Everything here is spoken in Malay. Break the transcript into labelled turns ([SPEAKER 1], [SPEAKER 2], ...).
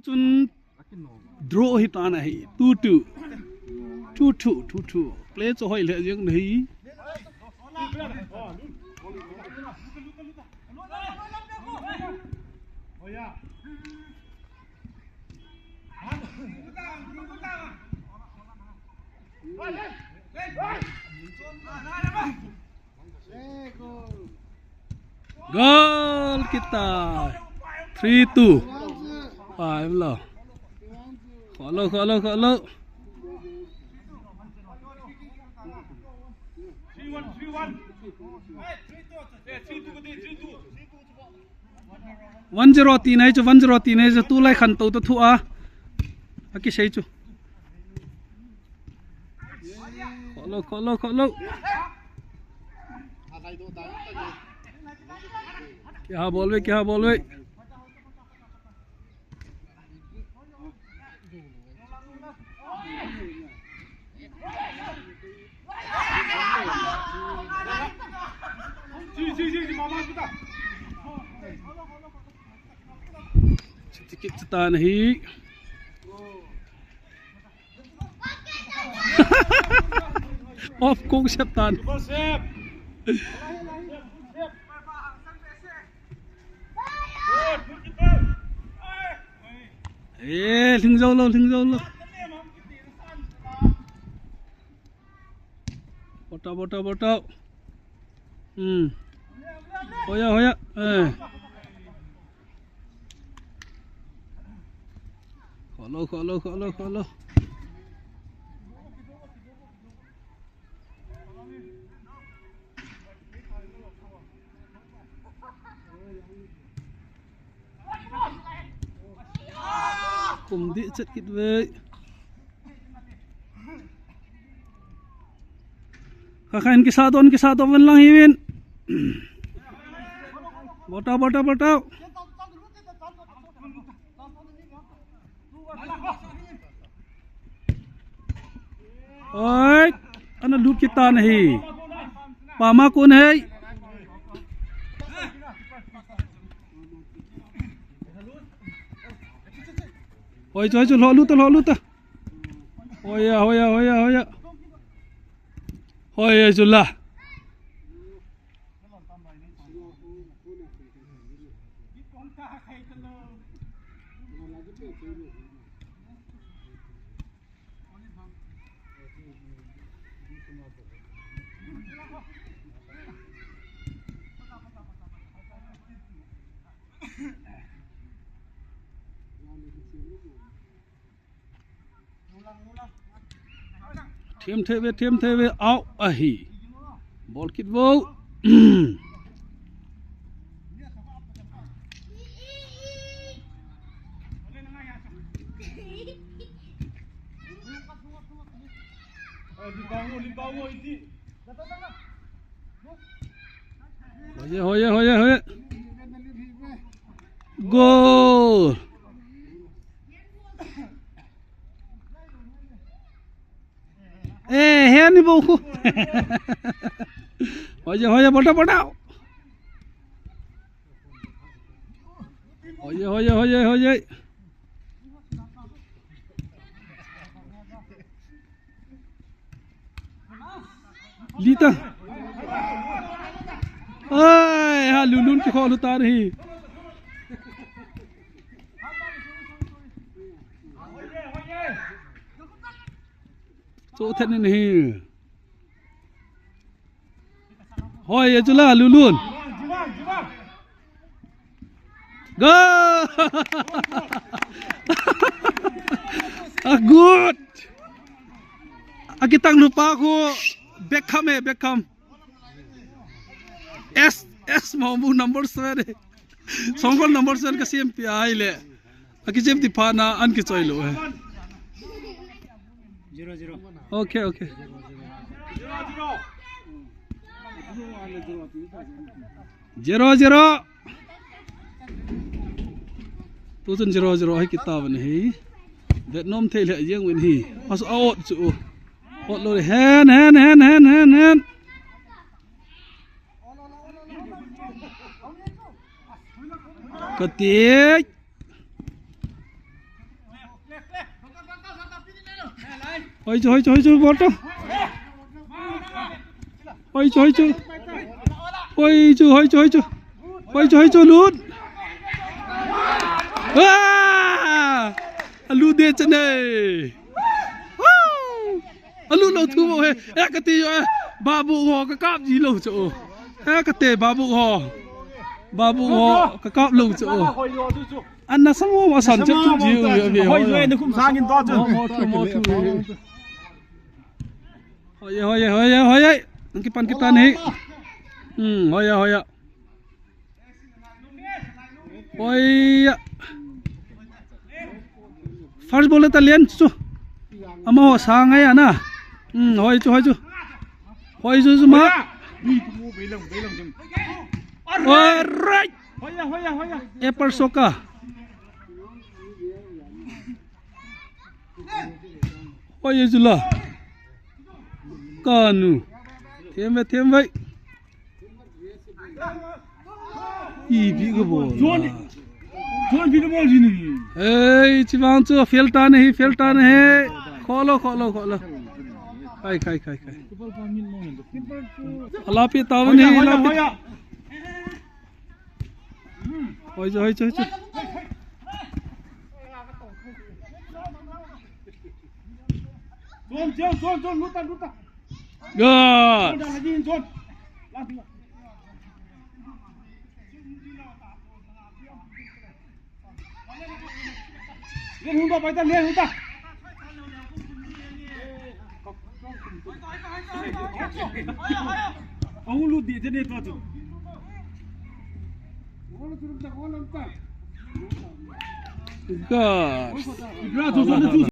[SPEAKER 1] chun draw hi ta na hi 2-2 2-2 play cho hoi le jeng hi goal kita 3-2 5 lo kholo 1-0 तीन है जो 1-0 तीन है जो तू लाई खन तो थु आ आके सही जो खोलो क्या बोल वे kita नहीं off kung septan thình dâu lo bota hoya kholo cùng đi chất kít về kakak ke satu wan lang hiwin bota oi ana lut kita nahi pama kon hai oi cho lo lut ta hoya hoya julla thiêm thế out ahi ball kit vô hoya goal hen đi bố hoya bota hoya lita ơi ha lulun cái kho lu ta đi chỗ thế này hồi giờ là luôn go good kita lupa aku Beckham S mau number 7 songkol number 7 kasi MP ai le aki jem ti phana an ki choi lo 0-0 okay 0-0 tuzen 0-0 hai kitab nahi Vietnam thei le yeng win hi as out chu hot lo hen Ketik Hoi chu bot. Hoi chu lút. Lút đi chân này. Lút lâu thu bộ hè. Cái tí ba bộ hò cái cáp gì lâu chỗ. Cái tê ba bộ hò cái cáp lâu chỗ. Anh nó xong mà sản chấp chút nhiều về.
[SPEAKER 2] Hoi rồi nó cũng sang in to chứ.
[SPEAKER 1] Hoi ấy. Cái pan kita nih. Hoi ya. First ball ta lian chu. Ama ho sang ai ana. Hoi chu. Hoi chu ma. Alright.
[SPEAKER 2] Hoi.
[SPEAKER 1] Apple soka. Hoi chu la. Kanu. Thêm vậy. Bị cái ball.
[SPEAKER 2] John भी बोल जी नहीं
[SPEAKER 1] ए चिवांचो फेलता नहीं खोलो खाई अलापी ताव नहीं अलापी होय जो
[SPEAKER 2] John luta
[SPEAKER 1] good
[SPEAKER 2] lagi John Lên hung ta lên hung ta. Ông lút đi thế này to chứ.
[SPEAKER 1] good
[SPEAKER 2] Grato,